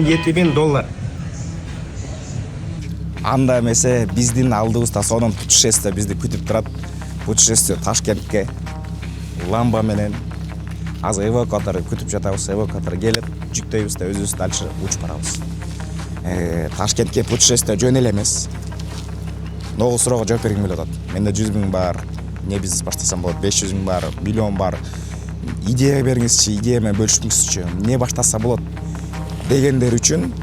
$17.000. Анда эмесе биздин алдыбызда сонун путешествие бизди күтүп турат. Путешествие Ташкентке ламба менен азыр эвакуатор күтүп жатабыз. Эвакуатор келет, жүктөйбүз да өзүбүз дальше учуп барабыз. Ташкентке путешествие жөн эле эмес. Ногу суроого жооп бергим келип атат. Менде 100 000 бар. Не бизнес баштасам болот? 500 000 бар, миллион бар. Идея бериңизчи, идея менен бөлүшүңүзчү. Не баштаса болот дегендер үчүн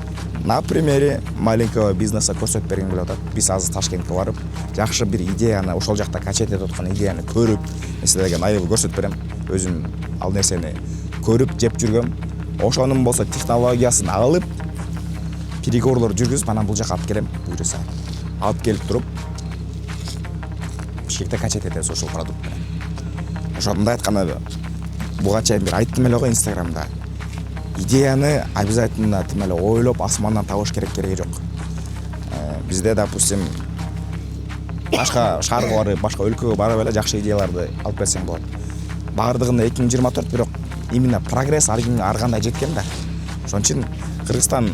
на примере маленького бизнеса көрсөтүп бергим келип атат. Биз азыр Ташкентке барып, жакшы бир идеяны, ошол жакта качать этип аткан идеяны көрүп, мен силерге айыл көрсөтүп берем. Өзүм ал нерсени көрүп, жеп жүргөм. Ошонун болсо технологиясын алып, переговорлор жүргүзүп, анан бул жака алып келем, буюрса. Алып келип туруп, Бишкекте качать этебиз ошол продукт менен. Ошондой айтканда, буга чейин бир айттым эле го Инстаграмда. Идеяны обязательно тим эле ойлоп, асмандан табыш кереги жок. Бизде, допустим, башка шаарга барып, башка өлкөгө барып эле жакшы идеяларды алып келсең болот. Бардыгында 2024, бирок именно прогресс ар кандай жеткен да. Ошон үчүн Кыргызстан,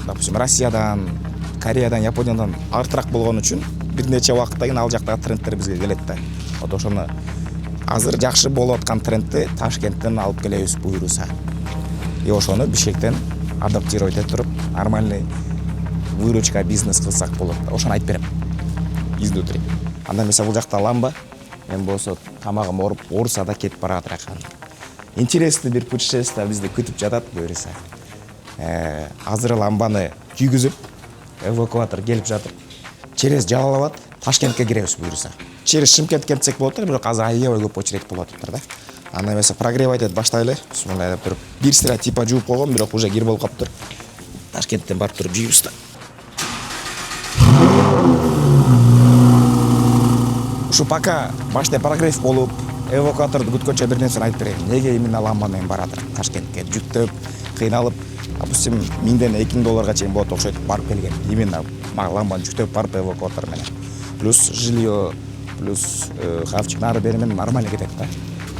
допустим, Россиядан, Кореядан, Япониядан артыраак болгон үчүн бир нече убакыттан кийин ал жактагы трендтер бизге келет да. Вот ошону азыр жакшы болуп аткан трендти Ташкенттен алып келебиз буюрса. И ошону Бишкектен адаптировать этип туруп, нормальный выручка бизнес кылсак болот. Ошону айтып берем. Изнутри. Анда эмесе бул жакта ламба, мен болсо тамагым ооруп, ооруса да кетип баратыр акан. Интересный бир путешествие бизди күтүп жатат буюрса. Азыр ламбаны күйгүзүп, эвакуатор келип жатыр. Через Жалал-Абад Ташкентке киребиз буюрса. Через Шымкент кетсек болот, бирок азыр аябай көп очередь болуп атыптыр да. Анда эмесе прогревать этип баштайлы. Мындай деп туруп, бир сыра типа жууп койгон, бирок уже кир болуп калыптыр. Ташкенттен барып туруп жүйүбүз да. Ушу пока башта прогресс болуп, эвакуаторду күткөнчө бир нерсени айтып берейин. Неге именно ламба менен баратыр Ташкентке жүктөп, кыйналып, допустим, $1000-2000 чейин болот окшойт барып келген. Именно ламбаны жүктөп барып эвакуатор менен. Плюс жилье, плюс хавчик нары бери менен нормально кетет да.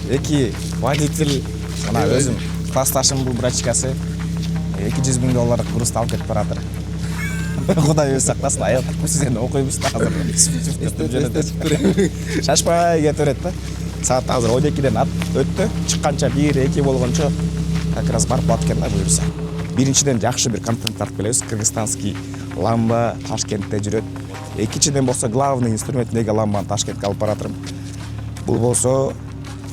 Эки водитель, мына өзүм классташым бул брачкасы $200 000 грузду алып кетип баратыр. Кудай өзү сактасын, аял сиз эми окуйбуз да азыр. Шашпай кетип да. Саат азыр 12ден өттү, чыкканча 1-2 болгончо как раз барып алып экен да буюрса. Биринчиден жакшы бир контент тартып келебиз. Кыргызстанский ламба Ташкентте жүрөт. Экинчиден болсо главный инструмент неге ламбаны Ташкентке алып баратырмын. Бул болсо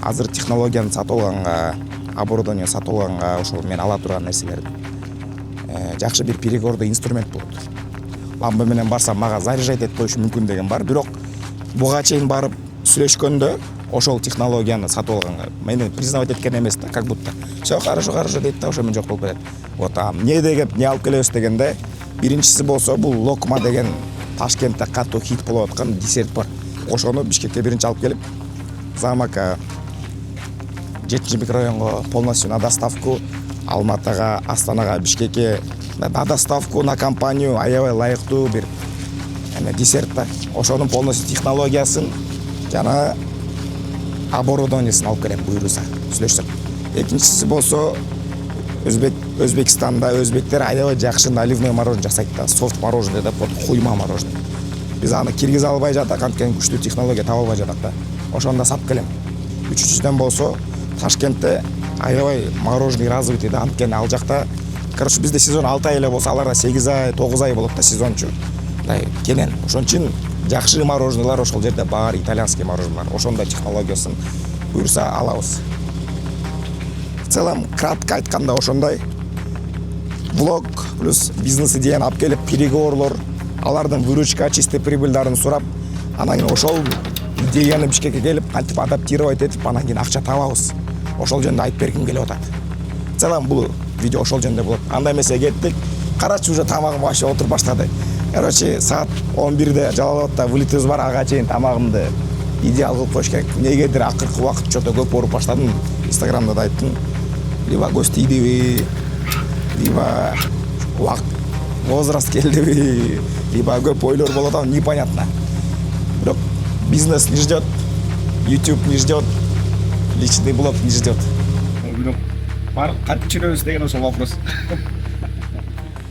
азыр технологияны сатып алганга, оборудование сатып алганга, ошол мен ала турган нерселерди. Жакшы бир переговордуу инструмент болот. Ламба менен барсам мага заряжать этип коюшу мүмкүн деген бар, бирок буга чейин барып сүйлөшкөндө ошол технологияны сатып алганга мени признавать эткен эмес да, как будто всё хорошо дейт да, ошо мен жок болуп кетет. Вот эмне деп не алып келебиз дегенде, биринчиси болсо бул локма деген Ташкентте катуу хит болуп аткан десерт бар. Ошону Бишкекке биринчи алып келип, Замака 7-микрорайонго полностью на доставку, Алматыга, Астанага, Бишкекке на доставку, на компанию аябай лайыктуу бир десерт да. Ошонун полностью технологиясын жана оборудованиесин алып келем буюрса, сүйлөшсөк. Экинчиси болсо Өзбекстанда өзбектер аябай жакшы наливной мороженое жасайт да, софт мороженое деп коет, куйма мороженое. Биз аны киргизе албай жатак, анткени күчтүү технология таба албай жатак да. Ошондо сатып келем. Үчүнчүдөн болсо Ташкентте аябай мороженый развитый да, анткени ал жакта, короче, бизде сезон 6 ай эле болсо, аларда 8 ай, 9 ай болот да сезончу. Мындай кенен. Ошон үчүн жакшы мороженыйлар ошол жерде бар, итальянский мороженыйлар. Ошондой технологиясын буюрса алабыз. В целом, кратко айтканда ошондой. Влог плюс бизнес идеяны алып келип, переговорлор, алардын выручка, чистый прибыльдарын сурап, анан кийин ошол идеяны Бишкекке келип, кантип адаптировать этип, анан кийин акча табабыз. Ошол жөнүндө айтып бергим келип атат. В целом, бул видео ошол жөнүндө болот. Анда эмесе кеттик. Карачы уже тамагым вообще отуруп баштады. Короче, саат 11де Жалал-Абадта вылетыбыз бар, ага чейин тамагымды идеал кылып коюш керек. Негедир акыркы убакыт чото көп ооруп баштадым. Инстаграмда да айттым. Либо гость тийдиби, либо возраст келдиби, либо көп ойлор болот, а непонятно. Бирок бизнес не ждет, YouTube не ждет, личный блог не ждет. Барып кантип жүрөбүз деген ошол вопрос.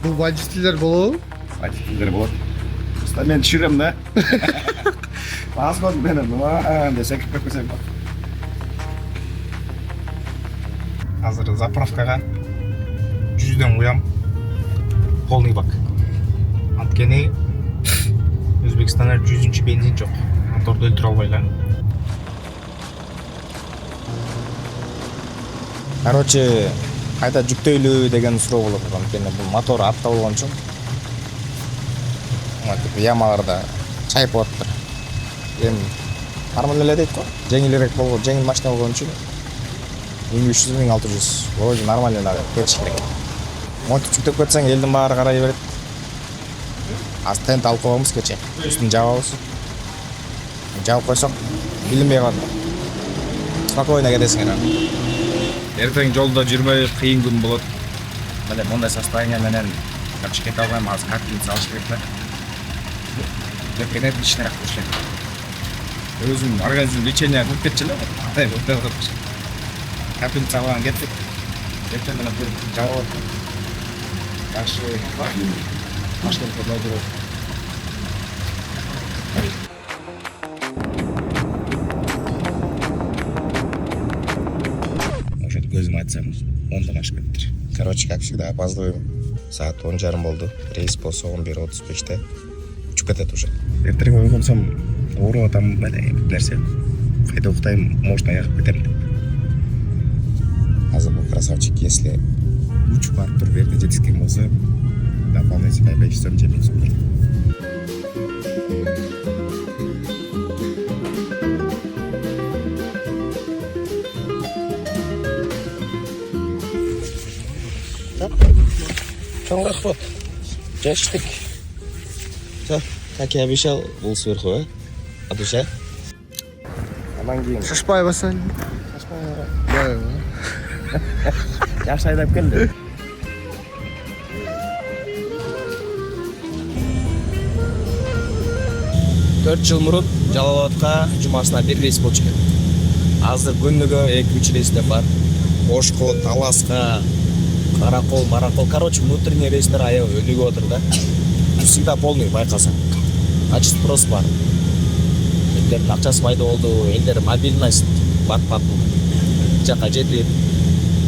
Бул водительдер болобу? Водительдер болот. Просто мен түшүрөм да. Паспорт менен десе кирип кетсем болот. Азыр заправкага 100дөн куям. Полный бак. Анткени Өзбекстанда 100-чү бензин жок. Моторду өлтүрө албайлар. Короче, кайда жүктөйлүү деген суроо болот. Анткени бул мотор апта болгон үчүн. Мынтип ямаларда чайып атыптыр. Эми нормально эле дейт го. Жеңилирээк болгон, жеңил машина болгон үчүн 1300-1600 вроде нормально эле кетиш керек. Монтип жүктөп кетсең элдин баары карай берет. Аз тент алып коебуз кече. Үстүн жабабыз. Жабып койсок, билинбей калат. Спокойно кетесиңер. Эртең жолдо жүрмөй кыйын күн болот. Мына мондай состояние менен качып кете албайм, азыр картинг салыш керек да. Депенет ишнерак болуш керек. Өзүм организм лечение кылып кетчү эле. Атай өтөп. Картинг салган кеттик. Эртең менен жабып. Жакшы. Машина продолжает. Может, көзүм айтсам, ондан ашып кетти. Короче, как всегда, опаздываем. Саат 10:30 болду. Рейс болсо 11:35-те. Учуп кетет уже. Эртең ойгонсом, ооруп атам, бут нерсе. Кайда уктайм, может, аягып кетем деп. Азыр бул красавчик, если учуп барып туруп эрте жетишкен болсо, дополнительно 5 сом жемейсиз. Чоң рахмат. Жаштык. Как я обещал, бул сверху, а душа? Анан кийин Шашпай басаң. Шашпай. Жаш айдап келди. 4 жыл мурун Жалал-Абадка жумасына 1 рейс болчу экен. Азыр күнүгө 2-3 рейстер бар. Ошко, Таласка, Каракол, Маракол. Короче, внутренний рейстер аябай өнүгүп отур да. Всегда полный, байкасаң. Ачык спрос бар. Элдердин акчасы пайда болду, элдер мобильность бат-бат жака жетип,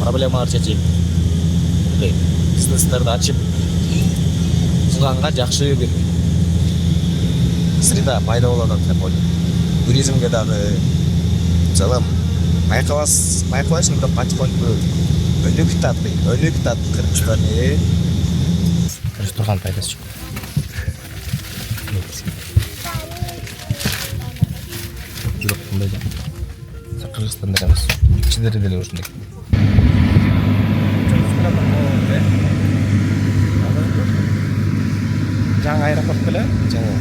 проблемалар чечип, бизнестерди ачып кылганга жакшы бир среда пайда болот деп ойлойм. Туризмге дагы жалам байкаласың да потихоньку өнүктат Кыргызстаны. Ресторан пайдасы жок. Жок мындай да. Кыргызстанда эмес. Ичидери деле ушундай. Жаңы аэропорт беле? Жаңы.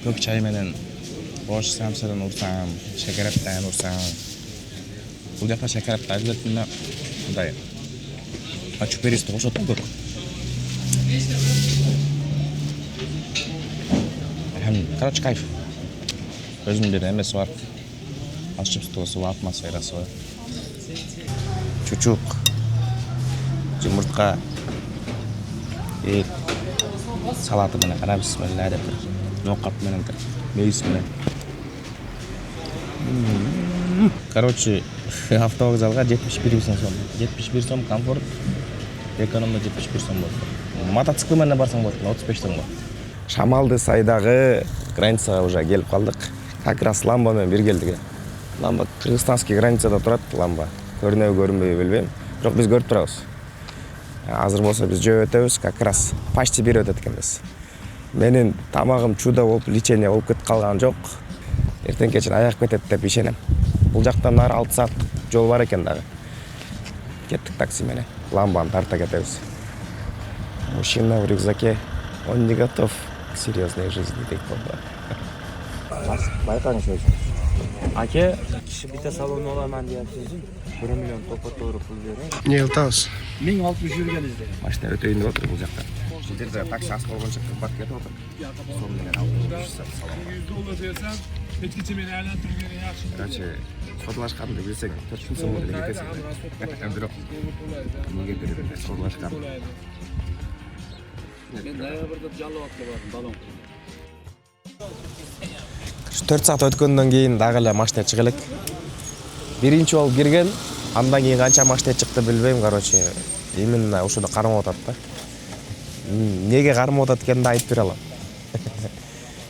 Көк чай менен бош самсадан урсаң, шекереттен урсаң. Бул жакта шекеретти обязательно мындай ачуперисти кошот да көк. Короче, кайф. Өзүнүн бир эмеси бар. Волшебствосу, атмосферасы бар. Чучук, жумуртка, ет, салаты менен карабыз, мына деп тур. Ноқат менен, мейс менен. Короче, автовокзалга 71 сом. 71 сом комфорт, экономда 71 сом болот. Мотоцикл менен барсаң болот, 35 сомго. Шамалды сайдагы границага уже келип калдык. Как раз ламба менен бир келдик. Ламба кыргызстанский границада турат, ламба. Көрүнөбү көрүнбөйбү билбейм. Бирок биз көрүп турабыз. Азыр болсо биз жөө өтөбүз, как раз почти бир өтөт экенбиз. Менин тамагым чудо болуп, лечение болуп кетип калган жок. Эртең кечин аягып кетет деп ишенем. Бул жактан нары 6 саат жол бар экен дагы. Кеттик такси менен. Ламбаны тарта кетебиз. Мужчина в рюкзаке, он не готов к серьезной жизни, дейт болду. Байкаңыз өзү. Aka, kishi bitta salonni olaman deyapsiz. 1 million to'g'ri pul bering. Не ылтабыз. 1060 yurganingizda. Машина өтөйүн деп отур бул жакта. Бул жерде такси аз болгончо кымбат кетип отур. Сону менен алып $100 versem hech kecha meni aylantirib bering yaxshi. Короче, содлашканды билсең, 4 жыл соң эле кетесиң. Бирок эмнеге берет? Содлашкан. Men noyabrda Jallovatga bordim, balon. 4 саат өткөндөн кийин дагы эле машина чыга элек. Биринчи болуп кирген, андан кийин канча машина чыкты билбейм, короче. Именно ушуну кармап атат да. Неге кармап атат экенин айтып бере алам.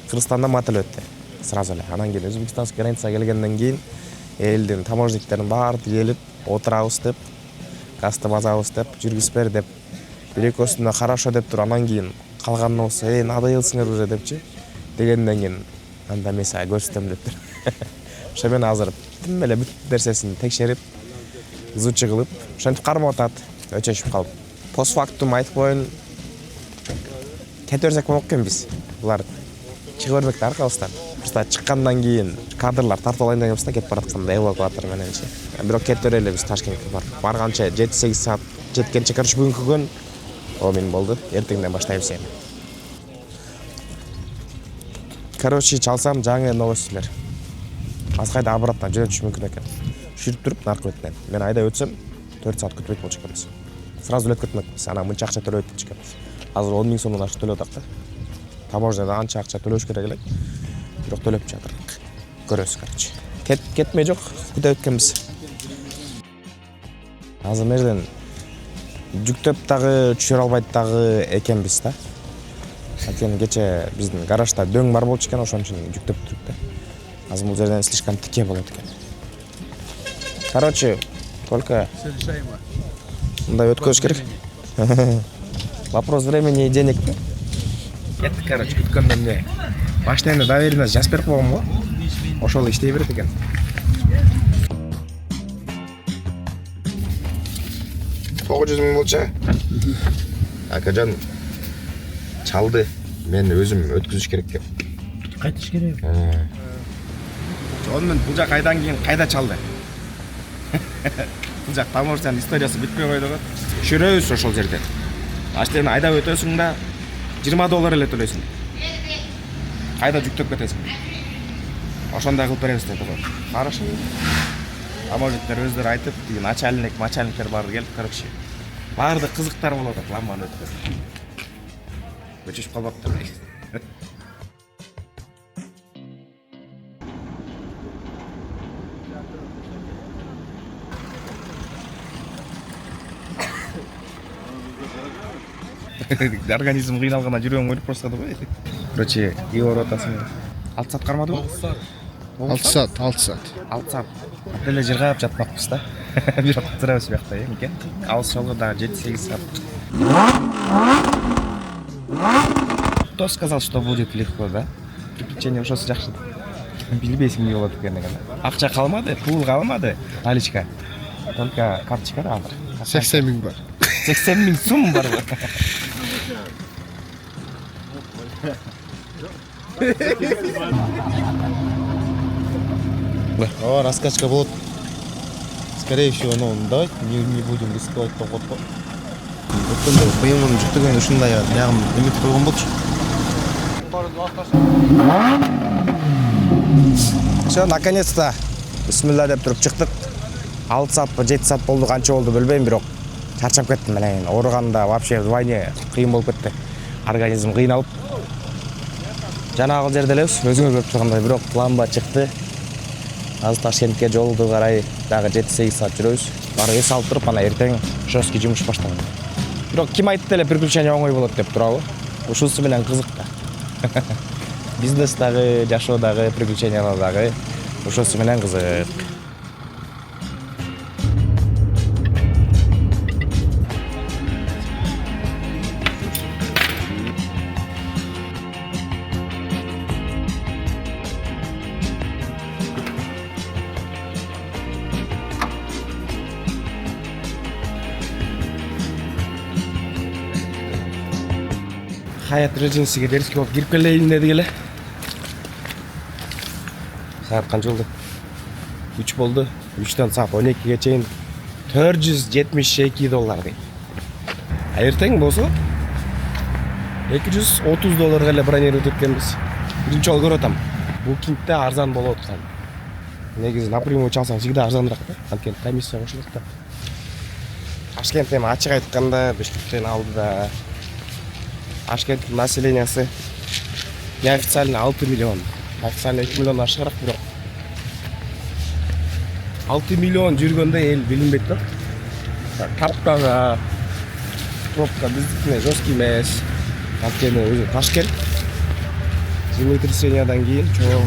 Кыргызстанда мотель өттү. Сразу эле. Анан кийин Өзбекстанский границага келгенден кийин элдин таможниктерин баары келип, отурабыз деп, газды базабыз деп, жүргүзүп бер деп, бир-экөөсүнө хорошо деп туруп, анан кийин калганын болсо, надоелсиңер уже депчи. Дегенден кийин анда мен сага көрсөтөм дептир. Ошо мен азыр тим эле бүт нерсесин текшерип, изучи кылып, ошентип кармап атат, өчөшүп калып. Постфактум айтып коеюн, кете берсек болот экен биз. Булар чыга бермек да аркабыздан. Просто чыккандан кийин кадрлар тартып алайын деген болсо кетип баратканда эвакуатор мененчи. Бирок кетип берели биз Ташкентке барганча 7-8 саат жеткенче короче бүгүнкү күн о мен болду. Эртеңден баштайбыз эми. Короче, чалсам жаңы новостьлер. Аскайда обратно жөнөтүш мүмкүн экен. Жүрүп туруп наркы бетинен. Мен айда өтсөм 4 саат күтпөйт болчу экенбиз. Сразу эле кетмекпиз. Ана мынча акча төлөйт болчу экенбиз. Азыр 10 000 сомдон ашык төлөп атак да. Таможняда анча акча төлөш керек элек. Бирок төлөп жатырык. Көрөсүз, короче. Кетмей жок, күтүп өткөнбүз. Азыр мерден жүктөп дагы түшүрө албайт дагы экенбиз да. Анткени кече биздин гаражда дөң бар болчу экен, ошон үчүн жүктөп туруп да. Азыр бул жерден слишком тике болот экен. Короче, только мындай өткөзүш керек. Вопрос времени и денег. Кеттик, короче, күткөндөн не. Баштайында доверенность жазып берип койгом го. Ошол иштей берет экен. $900 000 болчу. Акажан чалды. Мен өзүм өткүзүш керек деп. Кайтыш керек. Онун бул жак айдан кийин кайда чалды? Бул жак таможняның историясы бүтпөй койду го. Жүрөбүз ошол жерде. Аштен айда өтөсүң да $20 эле төлөйсүң. Кайда жүктөп кетесиң. Ошондой кылып беребиз деп го. Хорошо. Таможниктер өздөрү айтып, деген начальниктер баары келип, короче. Баарды кызыктар болуп атат, ламбаны өткөрүп. Өчүшүп калбаптыр. Организм кыйналгандан жүрөгүм өлүп баштады го. Короче, Егор атасың. 6 саат кармадыбы? 6 saat, 6 saat. 6 саат. Деле жыргап жатмакпыз да. Бирок турабыз биякта, эмне? Алыс жолго дагы 7-8 саат. Кто сказал, что будет легко, да? Приключение ошосу жакшы. Билбейсиң эмне болот экенин. Акча калмады, пул калмады, наличка. Только карточка да бар. 80 000 бар. 80 000 сум бар го. О, раскачка болот. Скорее всего, ну, давайте не будем рисковать по ходу. Өткөндө буюмун жүктөгөн ушундай ягым эметип койгон болчу. Всё, наконец-то. Бисмилла деп туруп чыктык. 6 саатпы, 7 саат болду, канча болду билбейм, бирок чарчап кеттим эле. Ооруганда вообще вдвойне кыйын болуп кетти. Организм кыйналып. Жанагы жерде элебиз, өзүңөр көрүп тургандай, бирок ламба чыкты. Азыр Ташкентке жолду карай дагы 7-8 саат жүрөбүз. Бары эс алып туруп, ана эртең жесткий жумуш башталат. Бирок ким айтты эле приключение оңой болот деп турабы? Ушусу менен кызык да. Бизнес дагы, жашоо дагы, приключениялар дагы ушусу менен кызык. Hayat Regency'ге дерске болуп кирип келейин дедик эле. Саат канча болду? 3 болду. 3төн саат 12ге чейин $472 дейт. Эртең болсо $230 эле бронировать эткенбиз. Биринчи жолу көрүп атам. Букингде арзан болуп аткан. Негизи напрямую чалсаң всегда арзаныраак да. Анткени комиссия кошулат да. Ташкент эми ачык айтканда Бишкектен алды да. Ташкенттин населениясы неофициально 6 миллион. Официально 2 миллион ашыгыраак бирок. 6 миллион жүргөндө эл билинбейт да. Таптага пробка биздикине жесткий эмес. Анткени өзү Ташкент землетрясениядан кийин чоң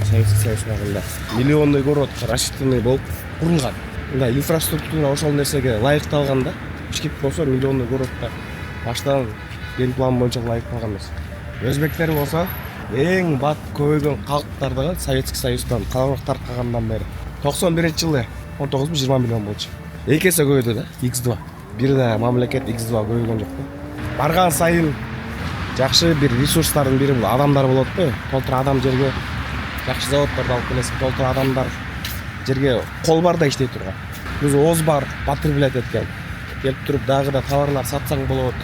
Советский Союз убагында миллиондой город рассчитанный болуп курулган. Мындай инфраструктура ошол нерсеге ылайыкталган да. Бишкек болсо миллиондой городто баштан ген план боюнча ылайыкталган эмес. Өзбектер болсо эң бат көбөйгөн калктарды Советский Союздан калыбак тарткагандан бери 91-жылы 19-20 миллион болчу. Эки эсе көбөйдү да, X2. Бир да мамлекет X2 көбөйгөн жок да. Барган сайын жакшы бир ресурстардын бири бул адамдар болот го. Толтур адам жерге жакшы заводдорду алып келесиң, толтур адамдар жерге кол бар да иштей турган. Биз ооз бар потреблять эткен. Келип туруп дагы да товарлар сатсаң болот.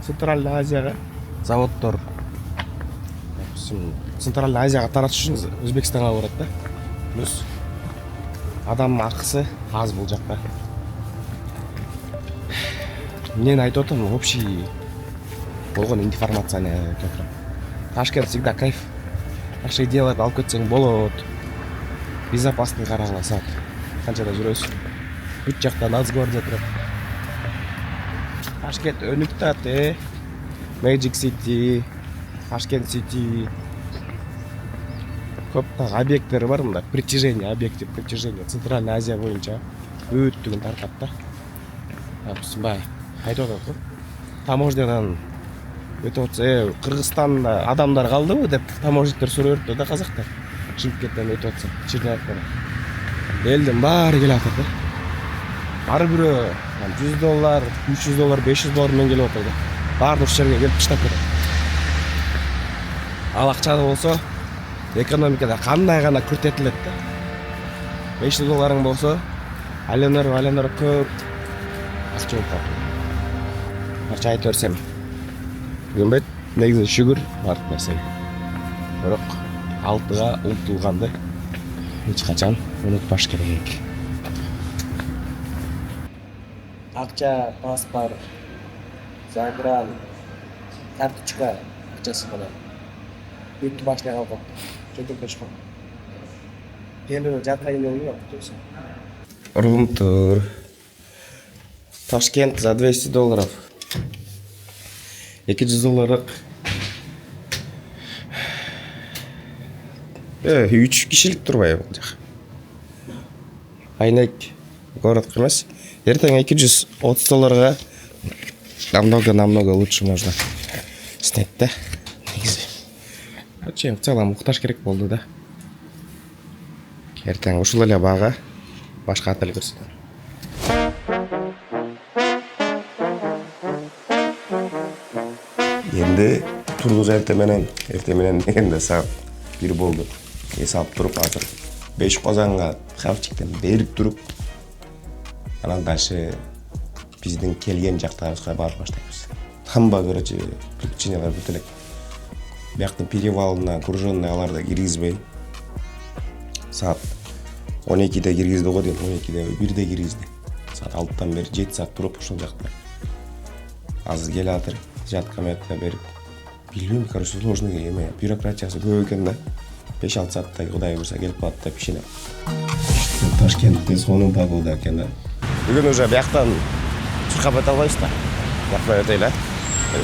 Центральный Азияга заводдор Центральный Азияга таратыш үчүн Өзбекстанга барат да. Плюс адам акысы аз бул жакта. Мен айтып атам, общий болгон информацияны келтирем. Ташкент всегда кайф. Жакшы идеяларды алып кетсең болот. Безопасный карагыла саат. Канчада жүрөсүң. Бүт жакта Нацгвардия турат. Ташкент өнүктү, Magic City, Ташкент City. Көп объекттери бар мында. Притяжение, объекти притяжения. Центральная Азия боюнча өттүгүн тартат да. Баягы айтып атат го. Таможнядан өтүп атса, Кыргызстанда адамдар калдыбы деп таможниктер сурап өттү да казактар. Шымкенттен өтүп атса, Черняевкадан. Элдин баары келип атат да. Ар бирөө $100, $300, $500 менен келип атат да. Баардык жерге келип таштап кетет. Ал акчаны болсо экономикада кандай гана күртетилет да. $500 болсо айленер көп акча болуп калат. Акча айтып берсем Гүмбет негизи шүгүр бар нерсеге. Бирок алтыга умтулганды эч качан унутпаш керек. Акча, паспорт, загран, карточка акчасы менен бүт башка калган. Чөтөккө чыккан. Келип жаткан эле Румтур. Ташкент за $200. $200. 3 кишилик турбайбы бул жак. Айнек город эмес. Эртең $230 намного лучше можно снять да. Негизи. Ачем в целом укташ керек болду да. Эртең ушул эле бага башка отель көрсөтөм. Енді турдук эрте менен дегенде саат 1 болду. Эс алып туруп азыр 5 Козанга хавчиктен берип туруп анан дальше биздин келген жактабызга барып баштайбыз. Хамба короче приключениялар бүт элек. Бияктын перевалына груженный аларда киргизбей саат 12-де киргизди го дейм, 12-де 1-де киргизди. Саат 6-тан бери 7 саат туруп ошол жакта. Азыр келе атыр. Жаткаметке берип. Билбейм, короче, сложный эме, бюрократиясы көп экен да. 5-6 сааттай Кудай буйрса келип калат деп ишенем. Ташкентте сонун погода экен да. Бүгүн уже бияктан чуркап өтө албайбыз да. Бакпай өтөйлү, а?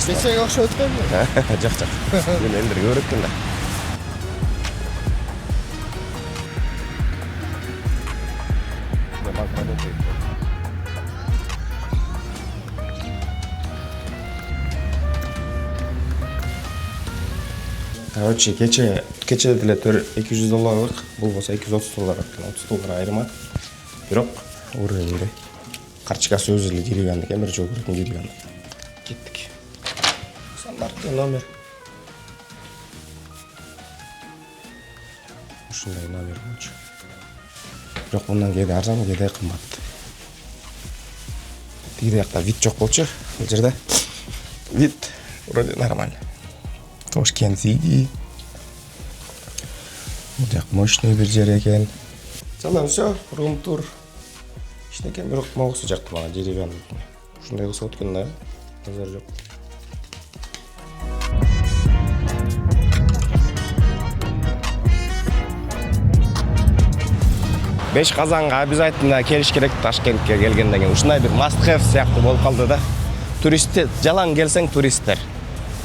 Сен акча өткөнбү? Жок. Мен элдер көп экен да. Короче, кече деле $200, бул болсо $230, $30 айырма. Бирок уровеньде карточкасы өзү эле кирген экен, бир жол кирген. Кеттик. Стандартный номер. Ушундай номер болчу. бирок мындан кээде арзан, кээде кымбат. Тигиде жакта вид жок болчу. Бул жерде вид вроде нормально. Тошкент Сити. Бул жак мощный бир жер экен. Жана всё, рум-тур. Ичнекей бирок могусу жакты мага деревянный. Ушундай кылса өткөн да, азар жок. Беш Казанга обязательно келиш керек Ташкентке келгенден кийин. Ушундай бир must have сыяктуу болуп калды да. Туристтер жалаң келсең туристтер.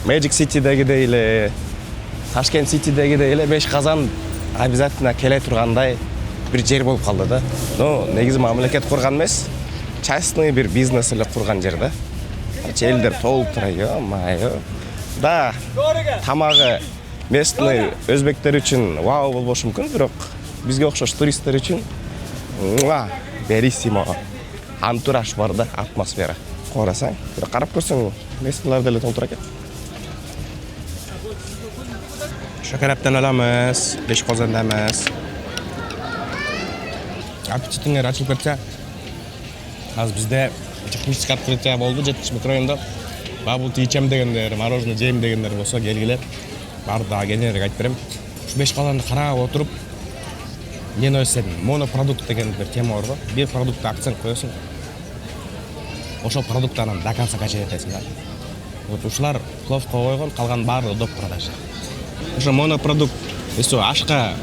Magic City'дегидей эле, Ташкент City'дегидей эле Беш Казан обязательно келе тургандай бир жер болуп калды да. Но негизи мамлекет курган эмес, частный бир бизнес эле курган жер да. Элдер толтура, ё-моё. Да, тамагы местный өзбектер үчүн вау болбошу мүмкүн, бирок бизге окшош туристтер үчүн берисимо. Антураж бар да, атмосфера. Карасаң, бир карап көрсөң, местныйлар деле толтура экен. Шакараптан аламыз, Беш Казанда эмес. Аппетитиңер ачылып кетсе, азыр бизде технический открытие болду 70 микрорайонда. Бабул тийчем дегендер, мороженое жейм дегендер болсо келгиле. Барды кеңирээк айтып берем. Ушу Беш Казанды карап отуруп, мен ойлосом, монопродукт деген бир тема бар го. Бир продуктка акцент коесуң. Ошол продукттан до конца качать этесиң да. Вот ушулар пловко койгон, калган баары доп продажа. Ошо монопродукт, эсо ашка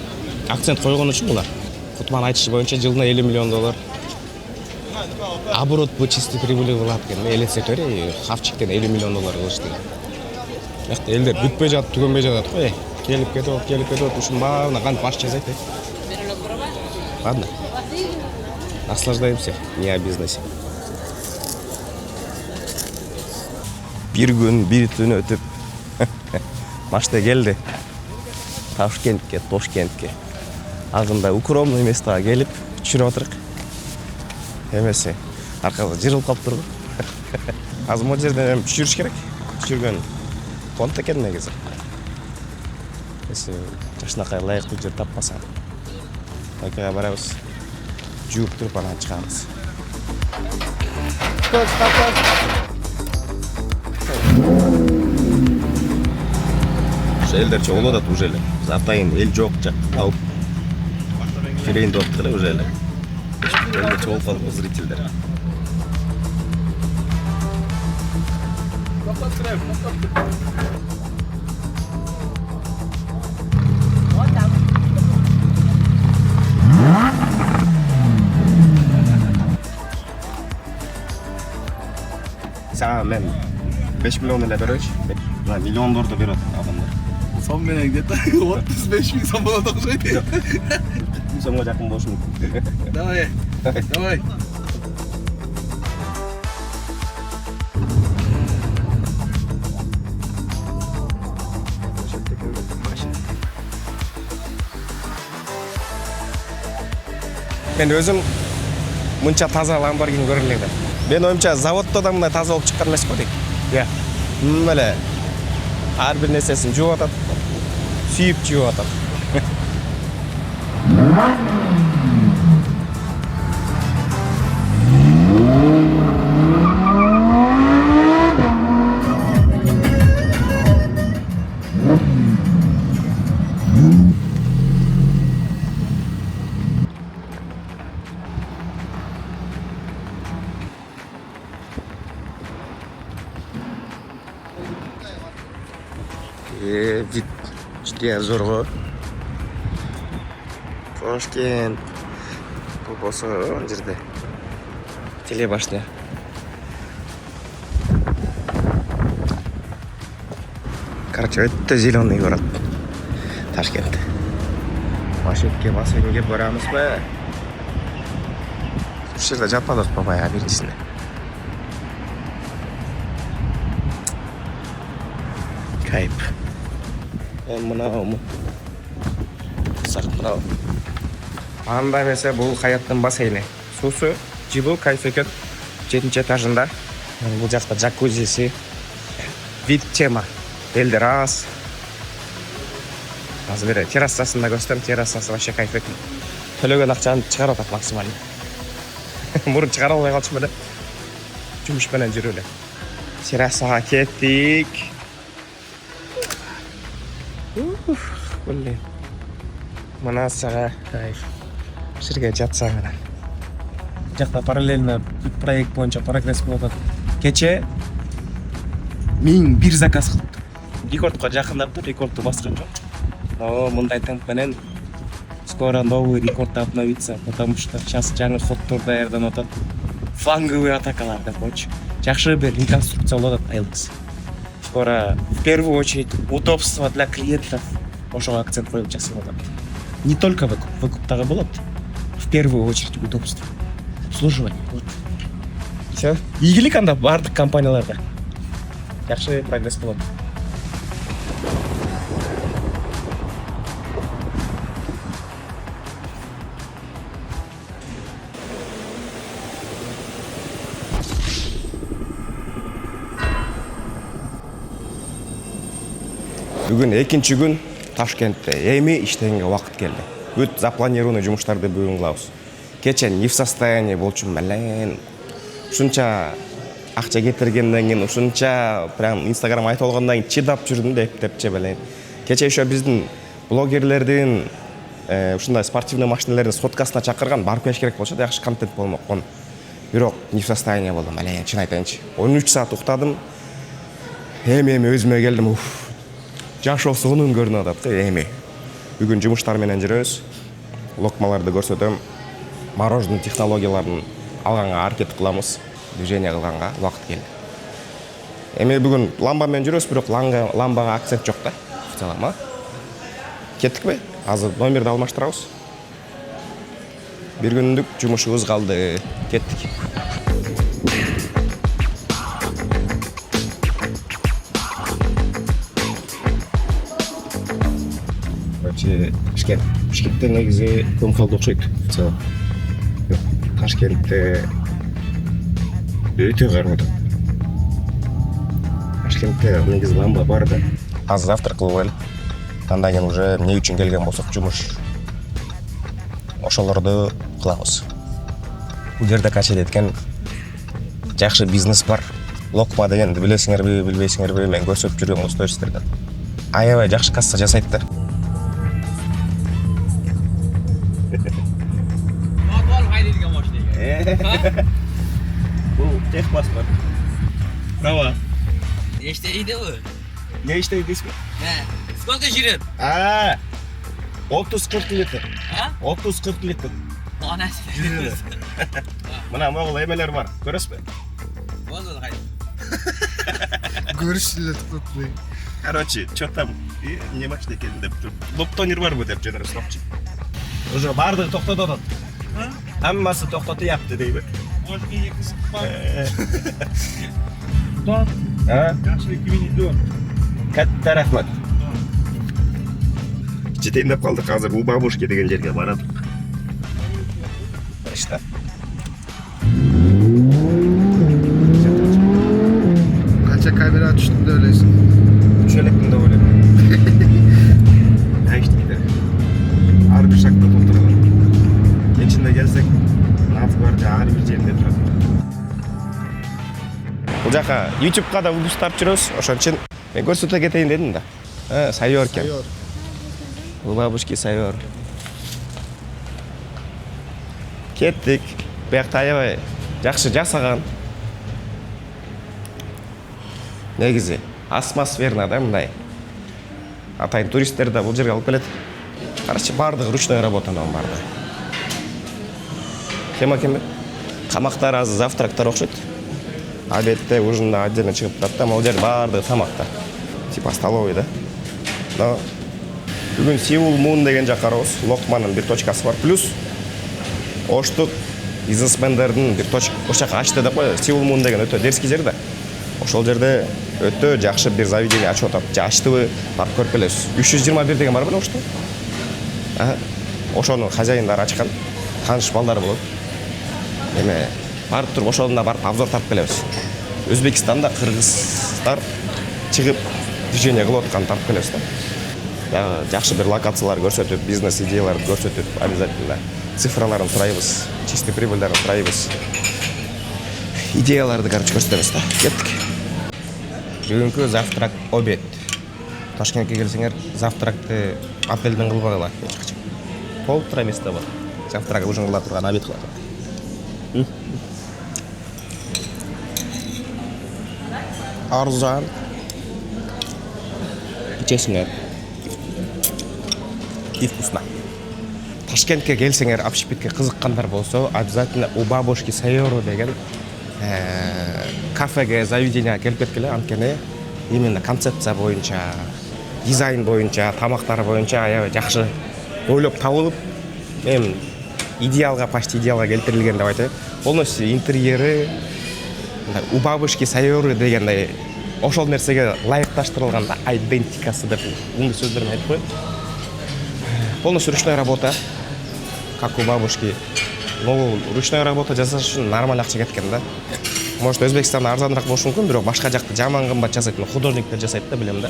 акцент койгон үчүн булар. Кутман айтышы боюнча жылына $50 миллион. Оборот по чистой прибыли кылат экен. Элесе төрөй, хавчиктен $50 миллион кылышты. Бакта элдер бүтпөй жатып, түгөнбөй жатат го. Келип кетип, ушун баарына кантип баш жазайт. Ладно. Наслаждаемся, не о бизнесе. Bir gün, bir tün ötüp машина келди. Тошкентке. Агында укромный местага келип, түшүрүп отурук. Эмеси, аркасы жырылып калыптыр го. Азыр могу жерден түшүрүш керек. Түшүргөн понт экен негизи. Эси жашынакай ылайыктуу жер таппасаң. Байкага барабыз. Жууп туруп анан чыгабыз. Элдер чогулуп атат уже эле. Атайын эл жок жак. Алып кирейин деп атат эле уже эле. Элдер чогулуп калды зрительдер. Сага мен 5 миллион эле берөчү. Миллиондорду берет адамдар. Сон менен где-то 35 000 сом болот окшойт. Сомго жакын болушу мүмкүн. Давай. Мен өзүм мынча таза Lamborghini көргөн элем. Мен оюмча заводдо да мындай таза болуп чыккан эмес го дейт. Эле ар бир нерсесин жууп атат. Сүйүп жууп атат. Вид жудая зорго. Тошкент. Бул болсо он жерде. Телебашня. Короче, өтө зеленый город. Ташкент. Машинке бассейнге барамызбы? Ушул жерде жатпадык бабай биринчисинде. Кайп. Мынау. Сактырау. Анда эмесе бул Хаяттын бассейни. Суусу жылуу кайф экен. 7-нчи этажында. Бул жакта джакузиси. Вид тема. Элдер аз. Азыр террасасында көрсөтөм, террасасы вообще кайф экен. төлөгөн акчаны чыгарып атат максимально. Мурун чыгара албай калчумун эле. Жумуш менен жүрүп эле. Террасага кеттик. Блин. Мына сага кайф. Жерге жатсаң эле. Жакта параллельно проект боюнча прогресс болуп атат. Кече 1001 заказ кылдым. Рекордко жакындаптыр, рекордду баскан жок. Но мындай темп менен скоро новый рекорд обновится, потому что сейчас жаңы ходдор даярданып атат. Фланговый атакалар деп коечу. Жакшы бир реконструкция болот Айлкс. Скоро в первую очередь удобство для клиентов. Ошого акцент коюп жасалып атат. Не только выкуп дагы болот. В первую очередь удобство. Обслуживание. Вот. Все. Ийгилик анда бардык компанияларда. Жакшы прогресс болот. Бүгүн экинчи күн Ташкентте эми иштегенге убакыт келди. Бүт запланированный жумуштарды бүгүн кылабыз. Кече не в состоянии болчумун мелен. Ушунча акча кетиргенден кийин, ушунча прям Instagram айтып алгандан кийин чыдап жүрдүм депчи белейин. Кече ошо биздин блогерлердин ушундай спортивный машиналердин сходкасына чакырган, барып келиш керек болчу, жакшы контент болмоккон. Бирок не в состоянии болдум мелен, чын айтайынчы. 13 саат уктадым. Эми өзүмө келдим. Жашоо сонун көрүнүп атат да эми. Бүгүн жумуштар менен жүрөбүз. Локмаларды көрсөтөм. Мороженый технологияларын алганга аракет кыламыз. Движение кылганга убакыт келди. Эми бүгүн ламба менен жүрөбүз, бирок ламбага акцент жок да. В целом, а? Кеттикпи? Азыр номерди алмаштырабыз. Бир күндүк жумушубуз калды. Кеттик. Бишкекте негизи ком калды окшойт. В целом. Ташкентте өтө карап атат. Ташкентте негизи ламба бар да. Азыр завтрак кылып алып, андан кийин уже эмне үчүн келген болсок жумуш. Ошолорду кылабыз. Бул жерде качет эткен жакшы бизнес бар. Локма дегенди билесиңерби, билбейсиңерби, мен көрсөтүп жүргөн стористерден. Аябай жакшы касса жасайт да. Бұл техпаспорт. Права. Не иштейди бу? Не иштейди дейсизби? Сколько жүрөт? 30-40 литр. 30-40 литр. Анасы. Мына могул эмелер бар. Көрөсүзбү? Болду кайда. Көрүшүлөт көпмөй. Короче, чё там не машина экен деп туруп. Лоптонер барбы деп жанагы суракчы. Уже бардыгы токтотуп атат. Хаммасы токтотуяпты дейби. Может, и Дон. Жакшы кимини дон. Катта рахмат. Жетейин деп калдык, азыр у бабушки деген жерге барат. Ишта. Канча камера түштүм деп ойлойсуң? Чөлекмин деп ойлойм. Айштейди. Ар бир шакта толтурган. Кечинде келсек, бар ар бир жерде турат. Бул жака YouTube'га да выпуск тарып жүрөбүз. Ошон үчүн мен көрсөтө кетейин дедим да. Сайор экен. У бабушки сайор. Кеттик. Биякта аябай жакшы жасаган. Негизи атмосферно да мындай. Атайын туристтер да бул жерге алып келет. Короче, бардыгы ручной работадан барды. Кем-кем? Тамактар азыр завтрактар окшойт. Обедте, ужинда отдельно чыгып турат да, могул жер бардыгы тамакта. Типа столовый да. Но бүгүн Seoul Moon деген жакка барабыз. Локманын бир точкасы бар. Плюс оштук бизнесмендердин бир точка ошака ачты деп коет. Seoul Moon деген өтө дерский жер да. Ошол жерде өтө жакшы бир заведение ачып атат. Же ачтыбы, барып көрүп келебиз. 321 деген бар беле ошто? Ошонун хозяиндары ачкан. Таныш балдар болот. Эме барып туруп ошондо барып обзор тартып келебиз. Өзбекстанда кыргыздар чыгып движение кылып атканын тартып келебиз да. Жакшы бир локациялар көрсөтүп, бизнес идеяларды көрсөтүп, обязательно цифраларын сұрайбыз, чистый прибыльдарын сұрайбыз. Идеяларды, короче, көрсетеміз да. Кеттік. Бүгінгі завтрак обед. Ташкентке келсеңер, завтракты апельдің қылбағыла. Толып тұра места бар. Завтрак ұжын қыла тұрған, обед қыла тұрған. Арзан. Ичесіңер. И вкусно. Ташкентке келсеңер, общепитке қызыққандар болса, обязательно у бабушки Сайору деген кафеге, заведения келіп кеткелі, анткені именно концепция бойынша, дизайн бойынша, тамақтары бойынша аябай жақсы ойлап табылып, мен идеалға, почти идеалға келтірілген деп айтайын. Полностью интерьері у бабушки Сайору дегенде ошол нәрсеге лайықташтырылған айдентикасы деп умды сөздерін айтып қойып. Полностью ручная работа, как у бабушки. Но ручная работа жасаш үшін нормаль ақша кеткен да. Может, Өзбекстанда арзанырақ болушы мүмкін, бирок башка жакта жаман кымбат жасайтын художниктер жасайт да, билем да.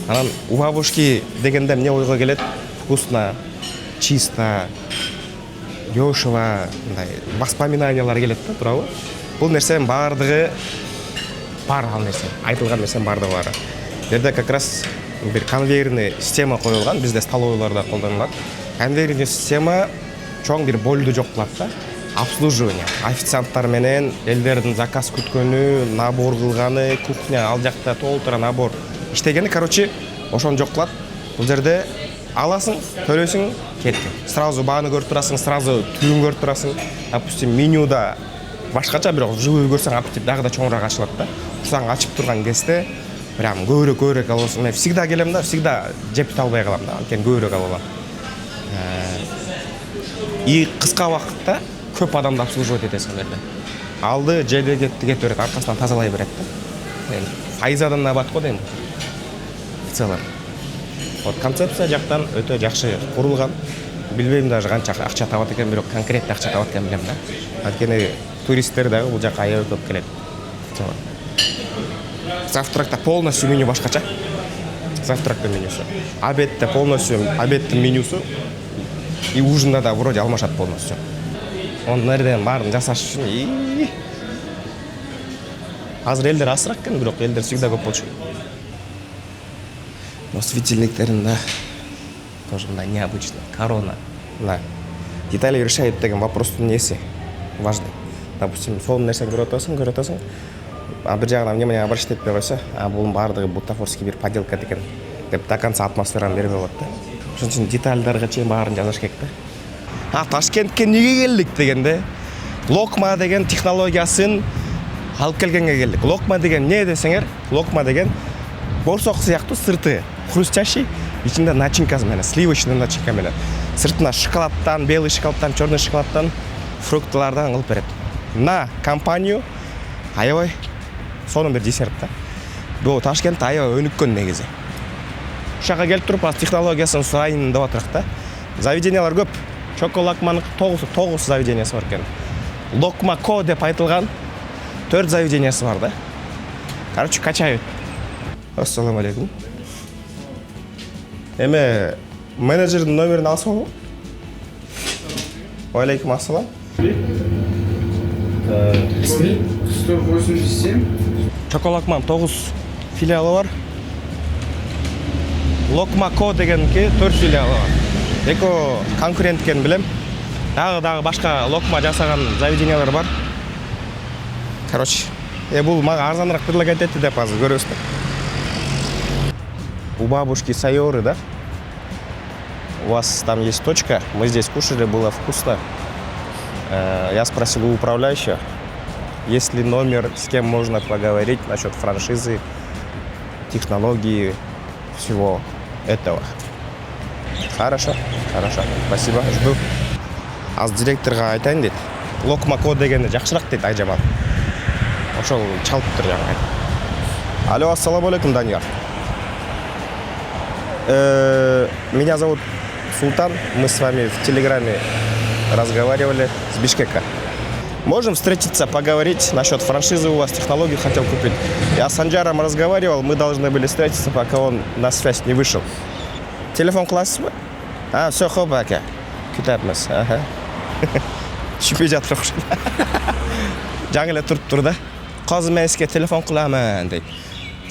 Анан у бабушки дегенде эмне ойго келет? Вкусно, чисто, дешево, мындай воспоминаниялар келет да, туурабы? Бул нерсенин баардыгы бар, ал нерсе. Айтылган нерсенин баардыгы бар. Жерде как раз бир конвейерный система коюлган, бизде столовыйларда колдонулат. Конвейерный система чоң бир бөлдү жок кылат да. Обслуживание. Официанттар менен элдердин заказ күткөнү, набор кылганы, кухня ал жакта толтура набор иштегени, короче, ошону жок кылат. Бул жерде аласың, төлөйсүң, кетти. Сразу бааны көрүп турасың, сразу түрүн көрүп турасың. Допустим, менюда башкача, бирок живой көрсөң аппетит дагы да чоңураак ачылат да. Ушуң ачып турган кезде прям көбүрөөк аласың. Мен всегда келем да, всегда жеп албай калам да, анткени көбүрөөк алып алам. И кыска убакытта көп адамды обслуживать этесиң жерде. Алды, жеди, кетти, кетип берет, аркасынан тазалай берет да. Файзадан набат го дейм. В целом. Вот концепция жактан өтө жакшы курулган. Билбейм даже канча акча табат экен, бирок конкретно акча табат экен билем да. Анткени туристтер дагы бул жакка аябай көп келет. В целом. Завтракта полностью меню башкача. Завтрактын менюсу. Обедте полностью обедтин менюсу. И ужинда да вроде алмашат полностью. Он нерден барын жасаш үчүн азыр элдер асырак экен, бирок элдер всегда көп болчу. Но светильниктерин да тоже мындай необычно. Корона. Да. Детали решает деген вопростун неси важный. Допустим, сол нерсени көрүп атасың, а бир жагынан внимание обращать этпей койсо, а бул баардыгы бутафорский бир поделка деген деп до конца атмосфераны бербей коет да. Ошон үчүн детальдарга чейин баарын жазыш керек да. Ташкентке неге келдик дегенде, Локма деген технологиясын алып келгенге келдик. Локма деген не десеңер? Локма деген борсок сыяктуу, сырты хрустящий, ичинде начинкасы менен, сливочный начинка менен. Сыртына шоколадтан, белый шоколадтан, черный шоколадтан, фруктылардан кылып берет. На компанию аябай сонун бир десерт да. Бул Ташкентте аябай өнүккөн негизи. Ушака келип туруп, аз технологиясын сурайын деп атырак да. Заведениялар көп. Чоколакманын 9 заведениясы бар экен. Локма Ко деп айтылган 4 заведениясы бар да. Короче, качают. Ассаламу алейкум. Эме менеджердин номерин алсам? Алейкум ассалам. 187. Чоколакман 9 филиалы бар. Локма Ко дегенки 4 филиалы бар. Эко конкурент экенин билем. Дагы башка локма жасаган заведениялар бар. Короче, бул мага арзаныраак предлагать этти деп азыр көрөсүз. У бабушки Сайоры, да? У вас там есть точка, мы здесь кушали, было вкусно. Я спросил у управляющего, есть ли номер, с кем можно поговорить насчет франшизы, технологии, всего этого. Хорошо, спасибо, жду. Аз директорга айтайын дейт. Локма Ко дегенди жакшыраак дейт Айжамал. Ошол чалып тур жагы. Алло, ассаламу алейкум, Данияр. Меня зовут Султан. Мы с вами в Телеграме разговаривали с Бишкека. Можем встретиться, поговорить насчет франшизы у вас, технологию хотел купить. Я с Анджаром разговаривал, мы должны были встретиться, пока он на связь не вышел. Телефон класс? Все, хоп, ака. Күтәпміз. түшпөй жатыр окшойт. Жаңы эле туруптур да. Казы мен сизге телефон кыламын дейт.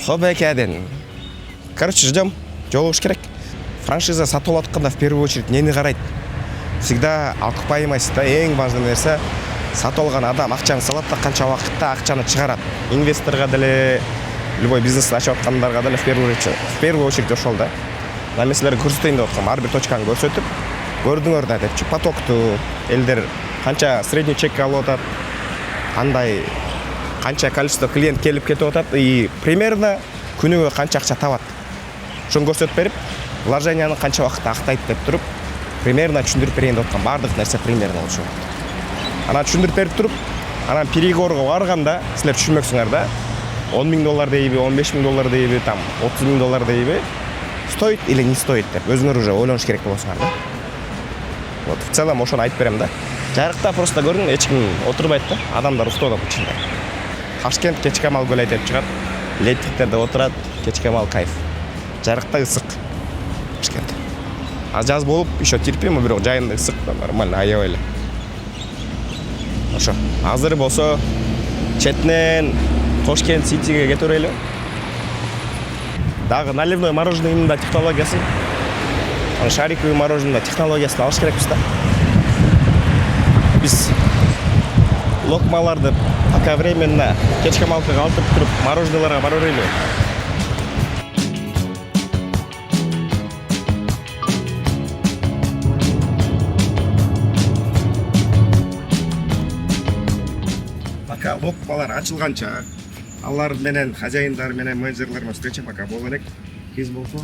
Хоп эке дедим. Короче, ждем. Жолугуш керек. Франшиза сатып алып атканда в первую очередь нени карайт? Всегда окупаемость да, эң важный нерсе. Сатып алган адам акчаны салат да канча убакытта акчаны чыгарат. Инвесторго деле, любой бизнес ачып аткандарга деле в первую очередь ошол да. Мына мен силерге көрсөтөйүн деп аткам, ар бир точканы көрсөтүп, көрдүңөр да депчи. Потокту элдер канча средний чек алып атат, кандай канча количество клиент келип кетип атат и примерно күнүгө канча акча табат. Ошону көрсөтүп берип, вложенияны канча убакытта актайт деп туруп, примерно түшүндүрүп берейин деп аткам. Бардык нерсе примерно ошол. Анан түшүндүрүп берип туруп, анан переговорго барганда силер түшүнмөксүңөр да. $10,000 дейби, $15,000 дейби, там $30,000 дейби, стоит или не стоит деп өзүңөр уже ойлонуш керек болосуңар да. Вот в целом ошону айтып берем да. Жарыкта просто көрүн, эч ким отурбайт да, адамдар устоодо ичинде. Ташкент кечке мал гүл айтып чыгат, летниктерде отурат, кечке мал кайф. Жарыкта ысык. Ташкент. А жаз болуп еще терпимо, бирок жайында ысык да, нормально аябай эле. Ошо. Азыр болсо четинен Ташкент Ситиге кетип берели. Дагы наливной мороженыйдын да технологиясын, шариковый мороженый технологиясын алыш керекпиз да. Биз локмаларды пока временно кечке малкага алып туруп мороженыйларга бара берели. Пока локмалар ачылганча, алар менен хозяиндары менен менеджерлер встреча пока боло элек. Биз болсо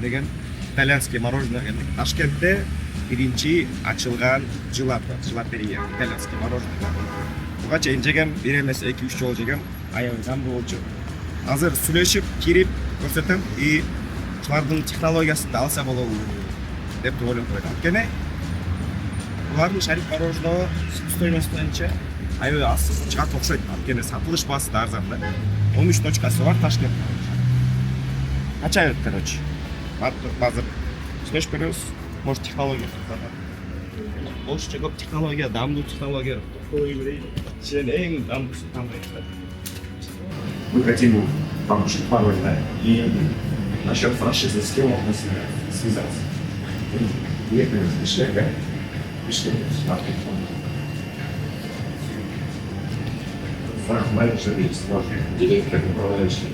деген итальянский мороженое келдик. Ташкентте биринчи ачылган желатерия, итальянский мороженое. Буга чейин жегем, бир эмес 2-3 жолу жегем. Аябай жамдуу болчу. Азыр сүйлөшүп, кирип көрсөтөм и булардын технологиясын да алса болобу деп ойлоп койдум. Анткени булардын шарик мороженое стоимость боюнча аябай аз чыгат окшойт. Анткени сатылыш баасы да арзан да. 13 точкасы бар Ташкентте. Качает, короче. Азыр сүйлөшүп көрөбүз. Может технология болушунча көп технология, дамдуу технология. Сен эң дамдуусу кандай? Мы хотим повышить мороженое и насчет франшизы с кем можно связаться. Нет, пришли, да? Пришли, смотри. Менеджер есть, директор, управляющий,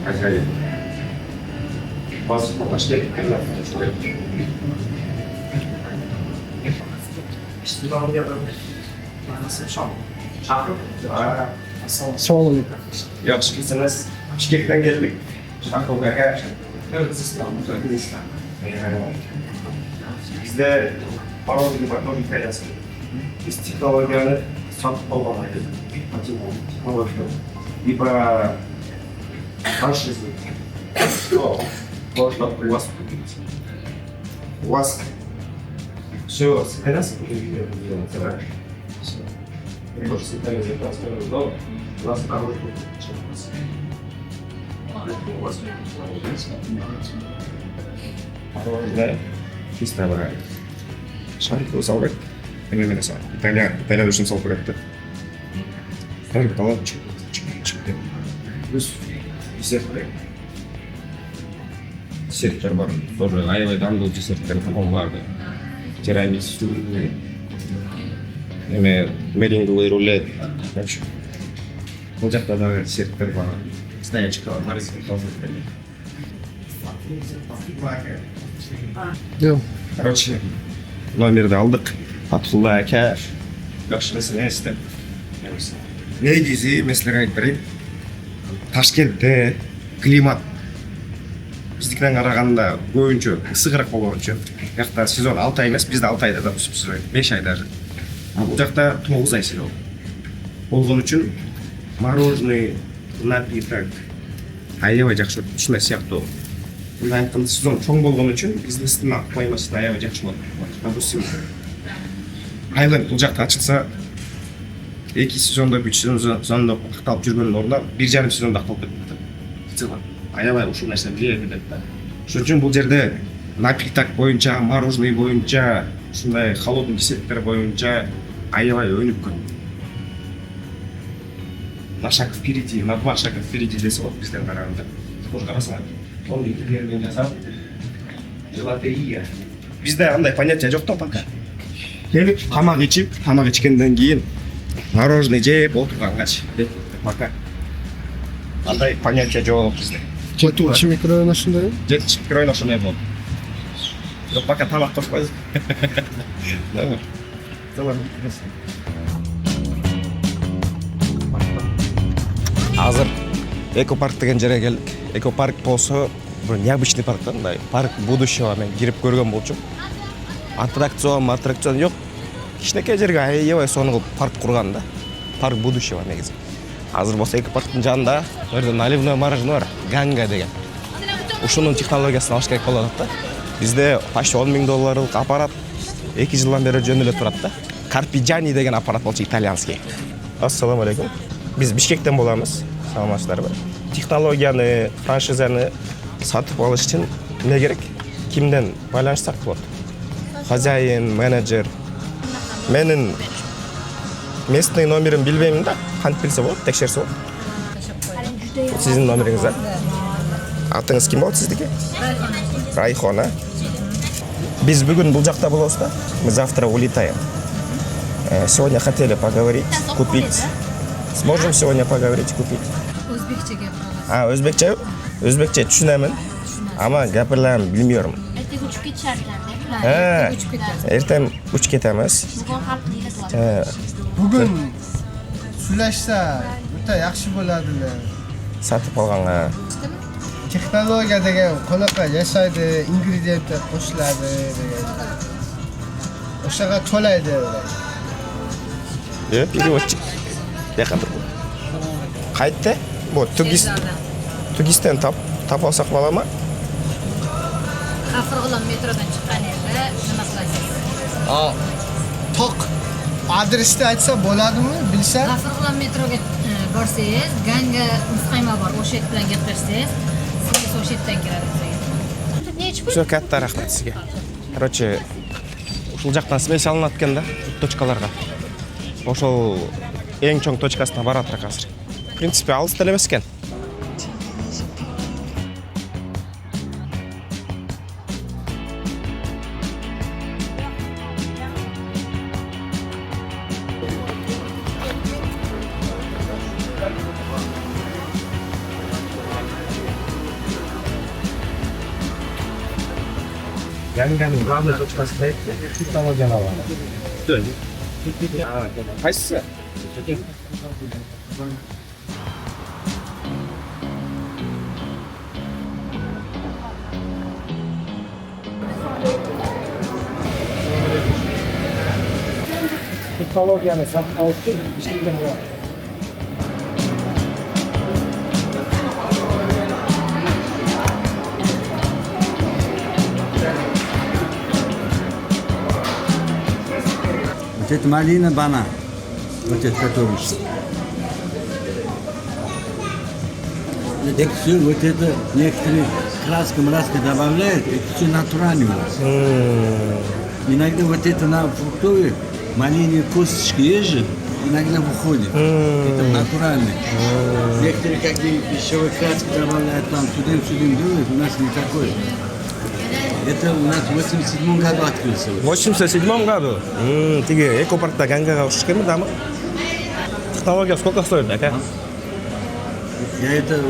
хозяин. Вас пошли, когда Assalomu Yaxshi kelsangiz, Toshkentdan keldik. Shahrogaga bizda parolli patron hikoyasi. Biz texnologiyani sotib olganmiz. Либо франшизу. У вас все с тоже сетами заказывают, но у нас хороший да, чистая вара. Шарик салгат, примерно сам. Италия очень салгат. Даже талант плюс десерттер бар. Тоже аябай дамдуу десерттер бар. Тирамису, меренговый рулет. Бул жакта дагы десерттер бар. Знаячка бар, марсик тоже. Короче, номерди алдык. Абдулла ака, жакшы нерсе эстеп. Негизи, мен силерге айтып берейин. Ташкентте климат биздикинен караганда көбүнчө ысыгыраак болгон үчүн. Бuyakta сезон 6 ай эмес, бизде 6 айда да өсүп 5 ай даже. Бул жакта 9 ай сезон. Болгон үчүн мороженый, напиток аябай жакшы ушундай сыяктуу. Мындай сезон чоң болгон үчүн бизнестин окупаемости аябай жакшы болот. Допустим, Айленд бул жакта ачылса 2 сезондо 3 сезондо акталып жүргөндүн ордуна 1,5 сезондо акталып кетет. В целом аябай ушул нерсе влияние этет да. Ошон үчүн бул жерде напиток боюнча, мороженый боюнча, ушундай холодный десерттер боюнча аябай өнүккөн. На шаг впереди, на 2 шага впереди десе болот бизден караганда. Тоже карасаң, он литрлерден жасап, желатерия. Бизде андай понятие жок да пока. Келип тамак ичкенден кийин мороженое жеп отургангачы. Пока. Андай понятие жок бизде. Жетинчи микрорайон ошондой. 7 микрорайон ошондой болот. Жоқ, пока тамақ қоспайсыз. Азыр экопарк деген жерге келдик. Экопарк болсо бир необычный парк да, мындай парк будущего мен кирип көргөн болчумун. Аттракцион жок. Кичинекей жерге аябай сонун кылып парк курган да. Парк будущего негизи. Азыр болсо экопарктын жанында бул жерде наливной мороженое бар, Ганга деген. Ушунун технологиясын алыш керек болот да. Бизде почти $10,000 аппарат 2 жылдан бери жөнүлө турат да. Carpigiani деген аппарат болчу итальянский. Ассаламу алейкум. Биз Бишкектен боламыз. Саламатсыздарбы? Технологияны, франшизаны сатып алыш үчүн эмне керек? Кимден байланышсак болот? Хозяин, менеджер. Менин местный номерин билбеймин да. Кантип билсе болот, текшерсе болот. Сиздин номериңиз да? Атыңыз ким болот сиздики? Райхона. Biz bugün bu жакта болобуз да. Мы завтра улетаем. Сегодня хотели поговорить, купить. Сможем сегодня поговорить, купить? Өзбекче гап. Өзбекче? Өзбекче түшүнөмүн. Ама гапырларын билбейм. Эртең учуп кетишат. Эртең учуп кетебиз. Бүгүн сүйлөшсө өтө жакшы болот эле. Сатып алганга. Технология деген колокко жашайды, ингредиенттер кошулады деген. Ошого толойду. Переводчик. Якатыр. Кайтты? Вот тугистен тап алсак бола ма? Кафыргылам метродан чыккан эле нема кыласыз? Ток адрести айтса боладымы, билсе? Кафыргылам метрого барсаңыз, Ганга нускайма бар, ошол жер менен кеп берсеңиз, сизге ошол жерден кирет. Все, катта рахмат сизге. Короче, ушул жактан связь алынат экен да, точкаларга. Ошол эң чоң точкасына баратыр азыр. В принципе, алыс деле эмес экен. Ганганың главный точкасы технологияны алган. Кайсысы? Технологияны сатып алып иштеген бар. Вот это малина банан. Вот это который. Это все, вот это некоторые краска добавляют, это все натурально у нас. Иногда вот это на фруктовые малиновые косточки есть же, иногда выходит. Это натуральные. Некоторые какие пищевые краски добавляют там, туда-сюда делают, у нас не такое. Это у нас в 87 году открылся. В 87 году? Тиги экопаркта Гангага ушуш экен да? Технология сколько стоит, ака? Я это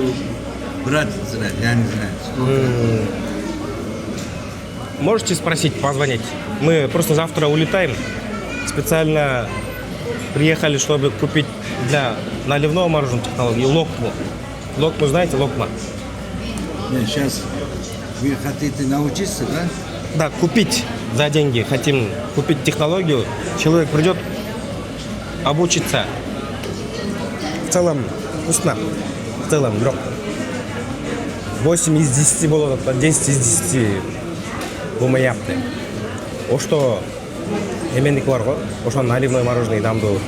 брат знает, я не знаю. Можете спросить, позвонить? Мы просто завтра улетаем. Специально приехали, чтобы купить для наливного мороженого технологии локму. Локму знаете, локма? Нет, сейчас вы хотите научиться, да? Да, купить за деньги. Хотим купить технологию. Человек придет обучиться. В целом вкусно. В целом, бро. 8 из 10 было, 10 из 10 болмаяпты. О что эменник бар ғой, ошо наливной мороженое дамдуу.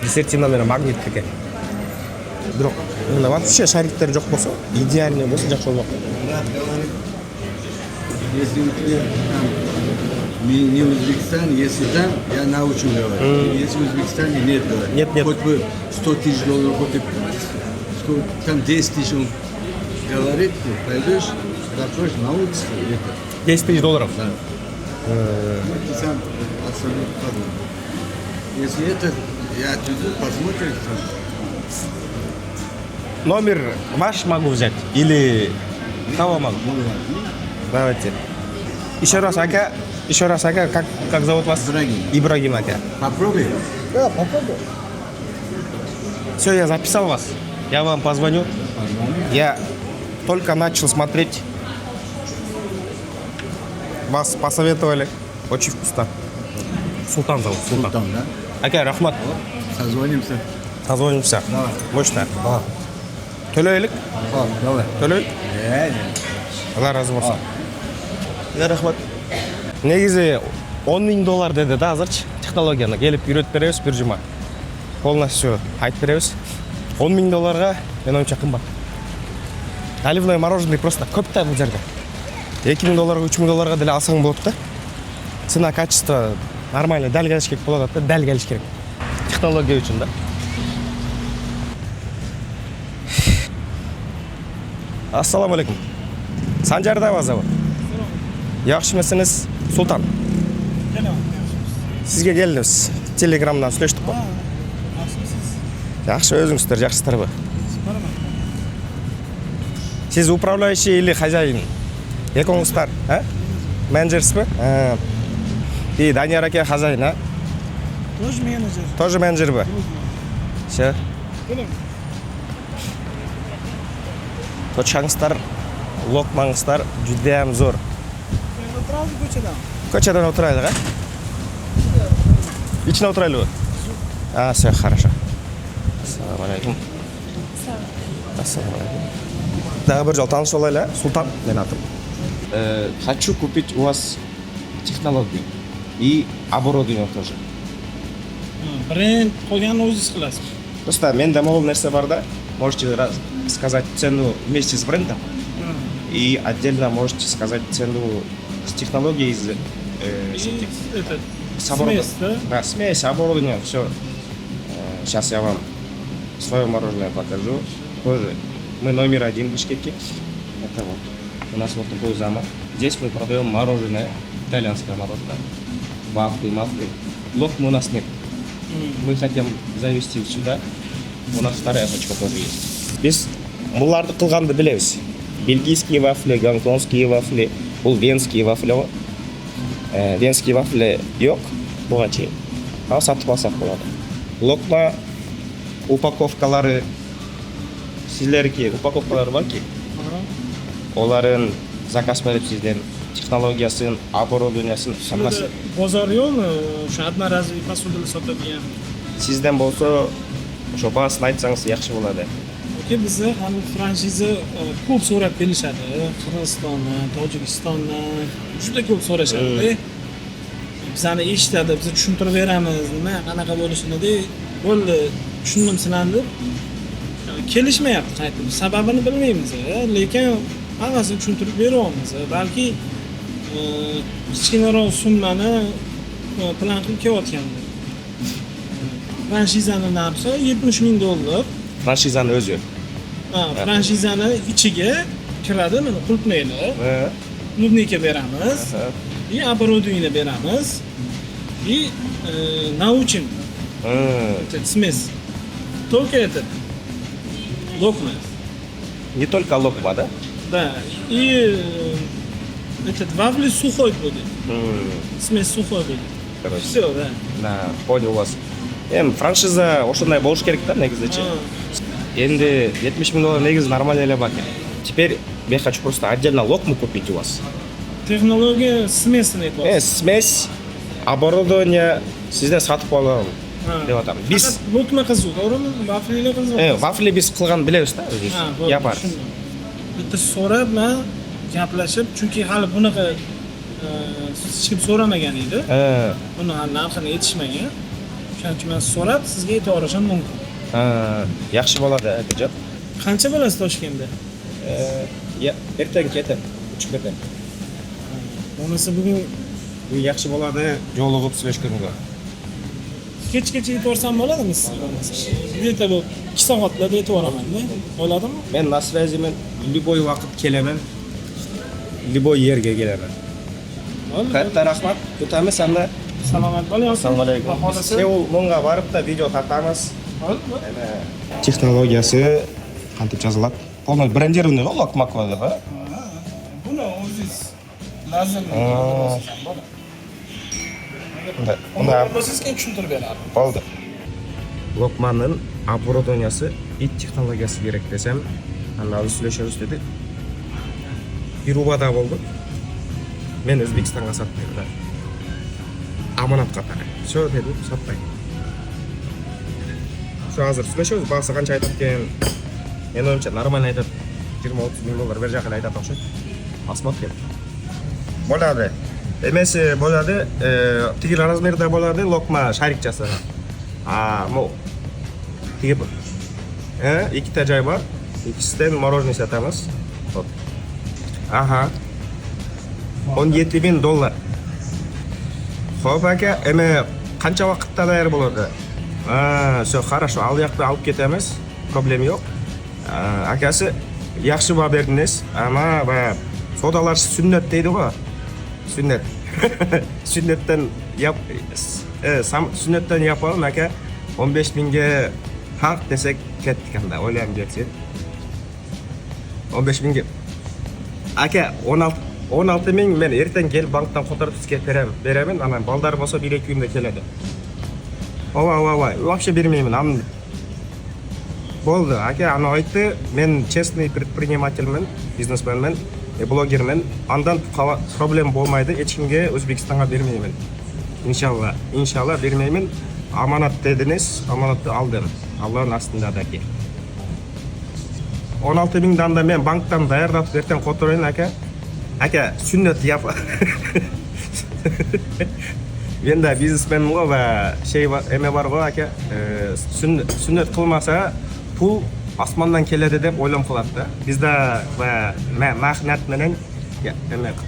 Десертина менен магнит экен. Бирок мына вообще шариктер жок болсо, идеальный болсо жакшы болмок. Если у тебя там не Узбекистан, если там, я научу говорить. Если в Узбекистане нет, говорит. Нет. Хоть бы 100 тысяч долларов, хоть бы там 10 тысяч он говорит, пойдешь, запросишь, научишься. 10 тысяч долларов. Да. Ты сам абсолютно подумай. Если это, я отведу, посмотрим. Номер ваш могу взять или кого могу? Давайте. Еще раз, ака, как зовут вас? Ибрагим. Ибрагим, ака. Попробуй. Да, попробуй. Все, я записал вас. Я вам позвоню. Я только начал смотреть. Вас посоветовали. Очень вкусно. Султан зовут. Султан. Там, да? Ака, рахмат. Созвонимся. Созвонимся. Давай. Мощно. Төлейлік? Давай. Төлейлік? Алла разы болсын. Рахмат. Негізі 10 000 доллар деді да азырчы технологияны келіп үйретіп береміз бір жұма. Полностью айтып береміз. 10 000 долларға мен ойымша қымбат. Наливное мороженое просто көп та бұл жерде. 2 000 долларға, 3 000 долларға деле алсаң болады да. Цена, качество нормально, дәл келіш керек болады да, дәл келіш керек. Технология үшін да. Ассаламу алейкум. Санжарда зовут. Yaxshimisiz? Sultan. Sizga keldimiz. Telegramdan сөйлештік қой. Yaxshi, o'zingizlar yaxshisizlar ғой. Siz управляющий или хозяин? Екоңыздар, а? Менеджерсіз бе? И Данияр ака хозяин, а? Тоже менеджер. Тоже менеджер бе? Все. Точаңыздар, локмаңыздар жүдем зор. Отырады көшеден. Көшеден отырайды, ға? Ичіне отырайлы ғой? Все, хорошо. Ассаламу алейкум. Ассаламу алейкум. Дағы бір жол таныш олайлы, Султан, мен атым. Хочу купить у вас технологию и оборудование тоже. Бренд қойған өзіңіз қыласыз. Просто менде мол нәрсе бар да, можете сказать цену вместе с брендом и отдельно можете сказать цену с технологией из Смесь, да? Да, смесь, оборудование, все. Сейчас я вам свое мороженое покажу. Тоже мы номер 1 в Бишкеке. Это вот. У нас вот такой замок. Здесь мы продаем мороженое, итальянское мороженое. Вафли, мафли. Локмы у нас нет. Мы хотим завести сюда. У нас вторая точка тоже есть. Без муларды кылганды билебиз. Бельгийские вафли, гонконгские вафли, бул венские вафли. Венские вафли yok буга чейин. Ал сатып алсак болот. Локма упаковкалары силерге упаковкалары барки. Оларын заказ берип сизден технологиясын, оборудованиясын самасын. Bozor yo'qmi? O'sha одноразовый посуданы sotadigan. Сизден болсо ошо баасын айтсаңыз жакшы болот. Bizda ham franchiza ko'p so'rab kelishadi. Qirg'izistondan, Tojikistondan juda ko'p so'rashadi. Bizani eshitadi, biz tushuntirib beramiz, nima qanaqa bo'lishini-da. Bo'ldi, tushundim sizlarni deb kelishmayapti qaytib. Sababini bilmaymiz, lekin hammasini tushuntirib beryapmiz. Balki kichkinaroq summani plan qilib kelayotgandir. Franchizani narxi $70,000. Franchizani o'zi. Franchizani ichiga kiradi, mana qulplaylar. Nudniki beramiz. И оборудование beramiz. И научим. Смесь. Только это. Локма. Не только локма, да? Да. И этот вафли сухой будет. Смесь сухой будет. Короче. Все, да. Да, понял вас. Франшиза ошондой болуш керек да негизичи. Энди $70,000 негизи нормально эле бак. Теперь я хочу просто отдельно локму купить у вас. Технология смесini aytyapsiz. Смесь, оборудование сизден сатып алам деп атам. Биз локма кызуу, то'g'rimi? Vaflilar kızуу. Вафли биз кылган билебиз да өзүбүз. Yapar. Bitta so'rab, men gaplashib, chunki hali bunaqa hech kim so'ramagan edi. Buni narxini aytishmagan. Shuning uchun men so'rab sizga ayta olishim mumkin. Yaxshi bo'ladi, akajon. Qancha bo'lasiz Toshkentda? Ertaga ketaman. 3 ketaman. Bo'lmasa bugun Bu yaxshi bo'ladi, yo'liqib сөйлөшкөнгө. kechgacha yetib bo'ladimi siz bo'lmasa? Где-то bu 2 soatlarda yetib boraman-da. Bo'ladimi? Men на связимен, любой vaqt kelaman. Любой yerga kelaman. Katta rahmat. Kutamiz anda. Salomat bo'ling. Assalomu alaykum. Xohlasa Seul Munga borib da video tartamiz. Texnologiyasi qanday yoziladi? Полный брендированный lokma deb, ha? buni o'zingiz lazim. Unda Siz keyin tushuntirib beradi. Bo'ldi. Lokmanın оборудованиясы ит технологиясы керек desem, анда сөйлөшөбүз dedi. Bir убада болды. Мен Өзбекстанға саттым да. Аманат қатары. Все деді, сатпайм. Şu азыр сөйлөшөбүз, бағасы қанша айтат екен. Мен ойымша нормально айтат. 20-30 миң доллар бер жақын айтат окшойт. Посмотрим. Болады. Эмеси болады, тиги размерде болады, локма шарик жасаган. Мол. Тиги бул. Ikkita joy bor. Ikkisidan мороженое сатамыз. Вот. Ага. 17 000 доллар. Xo'p aka, endi qancha vaqtda tayyor bo'ladi? Все, хорошо. Al yoqda olib ketamiz. Problem yo'q. Akasi yaxshi baho berdingiz. Ama sodalar sunnat deydi-ku. Sünnet. Sünnetten sünnetten yapalım aka 15 000'ge haq desek kettik anda. O'ylayman dersin. 15 000'ge. Aka 16 000 men erten kelib bankdan qo'tarib sizga beraman. Ana balдар bo'lsa 1-2 kunda keladi. Ova, вообще bermayman. Bo'ldi. Aka, ana aytdi, men честный предпринимательмен, бизнесменмен. Блогермен, андан проблем болмайды, ешкімге Өзбекстанға бермеймін. Иншалла бермеймін. Аманат дедіңіз, аманатты алдым. Аллахның астында да ке. 16 000'dan da мен банктан даярдап ертең қотырайын, ака. Ака, сүннет яп. Мен да бизнесменмін ғой, эме бар ғой, ака. Сүннет қылмаса, пул Osmandan keladi deb o'ylam qiladi da. Bizda va mehnat bilan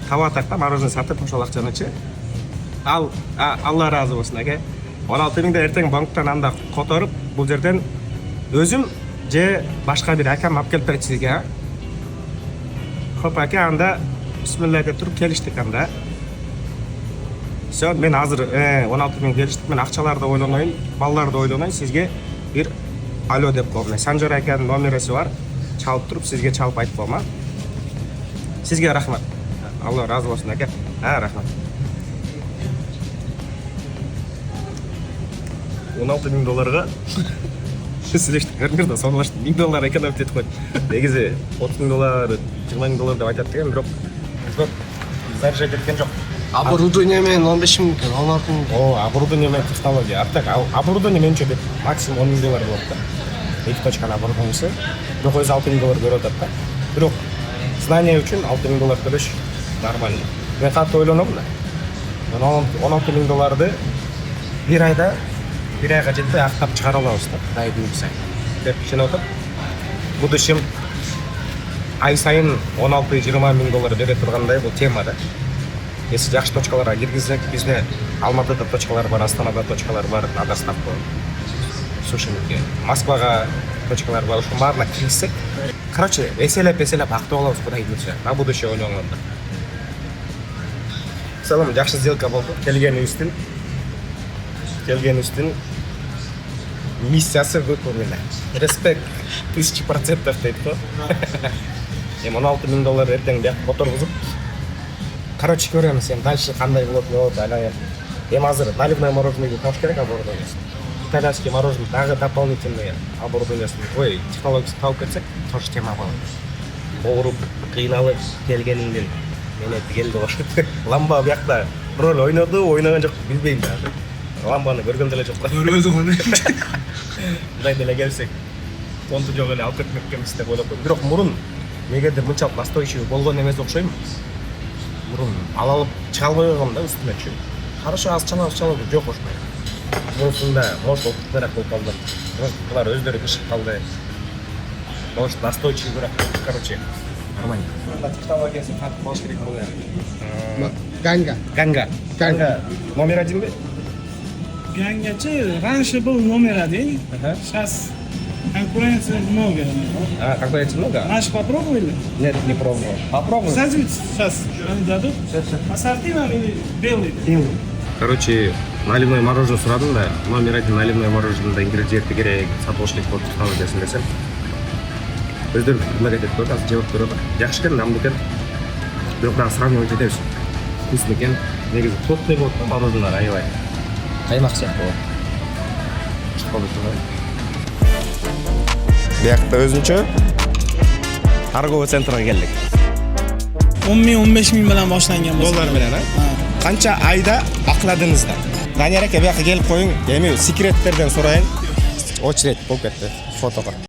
tava taqda мороженое satib o'sha ақшаны-chi. Alloh rozi bo'lsin aka. 16 000 da ertang bankdan anda qo'tarib, bu yerdan o'zim je boshqa bir akam olib kelib beradi sizga. Xo'p aka, anda bismillah deb turib kelishdik anda. Sen men hozir 16 000 kelishdik. Men ақшаларды o'ylamayman, ballarni o'ylamayman. Sizga bir Alo deb qo'yma. Sanjar akaning nomerasi bor. Chalib turib sizga chalib aytib qo'yma. Sizga rahmat. Alloh rozi bo'lsin aka. Rahmat. 16 000 dollarga сөйлештік, соңлаштық. 1000 доллар экономить етіп қойды. Негізі 30 000 доллар, 20 000 доллар деп айтады деген, бірақ заряжать еткен жоқ. Оборудование мен 15 000, 16 000. Оборудование мен технология. Артак, оборудование мен чөбет максимум 10 000 доллар болады да. 2 точканы оборудованиясы. Бірақ өзі 6 000 доллар беріп отады да. Бірақ знание үшін 6 000 доллар төлеш нормально. Мен қатты ойланамын да. 16 000 долларды bir ayga жетпей ақтап шығара аламыз да. Құдай бұйырса. Деп шен отыр. Будущем ай сайын 16-20 000 доллар бере тұрғандай бұл тема да. Если жақсы точкаларға кіргізсек, бізде Алматыда точкалар бар, Астанада точкалар бар, на доставку сушилерге. Москваға точкалар бар, ушул баарына кіргізсек. Короче, еселеп ақтап аламыз, Құдай бұйырса. На будущее ойланғанда. В целом, жақсы сделка болды. Келген үстін миссиясы выполнена. Респект 1000% дейді ғой. 16 000 доллар ертең бияқ отырғызып. Короче, көреміз, дальше қандай болады, әлі. Азыр наливное мороженое тауыш керек оборудованиясын. Итальянский мороженое тағы дополнительный оборудованиясын. Ой, технологиясын тауып кетсек, тоже тема болады. Оғырып, қиналып, келгеніңден мен келді ғой. Ламба бияқта рөл ойнаған жоқ, білбеймін даже. Ламбаны көрген деле жоқ. Өзі ғой. Құдай деле келсек, тонты жоқ эле алып кетмеккенбиз деп ойлоп койдум. Бирок мурун негедир мынчалык настойчивый болгон эмес окшойм. Мурун алып чыга албай койгом да үстүнө чүй. Хорошо аз чалабыз жок ошмой. Мурусунда мош опыттарак болуп калды. Булар өздөрү кышып калды. Мош настойчивый, короче, нормально. Технологиясы кантип болуш керек болот. Ganga. Ганга номер 1 бе? Gangachi раньше был номер 1. Сейчас конкуренция много. А, конкуренции много? Наши попробовали? Нет, не пробовал. Попробуй. Кстати, сейчас они дадут. Ассортимент или белый? Короче, наливной мороженое сұрадым да, номер 1 наливной мороженыйда ингредиенті керек, сатушылық код технологиясын десем. Өздері предлагать етіп көрді, азыр жауап береді. Жақсы екен, дамды екен. Бірақ дағы сравнивать етеміз. Вкусно екен. Негізі плотный болды мороженое, аябай. Қаймақ сияқты болады. Биякта өзүнчө торговый центрге келдик. 10.000-15 000 bilan boshlangan bo'lsa. Dollar bilan, ha? Qancha ayda aqladingiz da? Daniyar aka bu yoqqa kelib qo'ying. Endi sekretlardan so'rayın. Очередь bo'lib ketdi fotoga.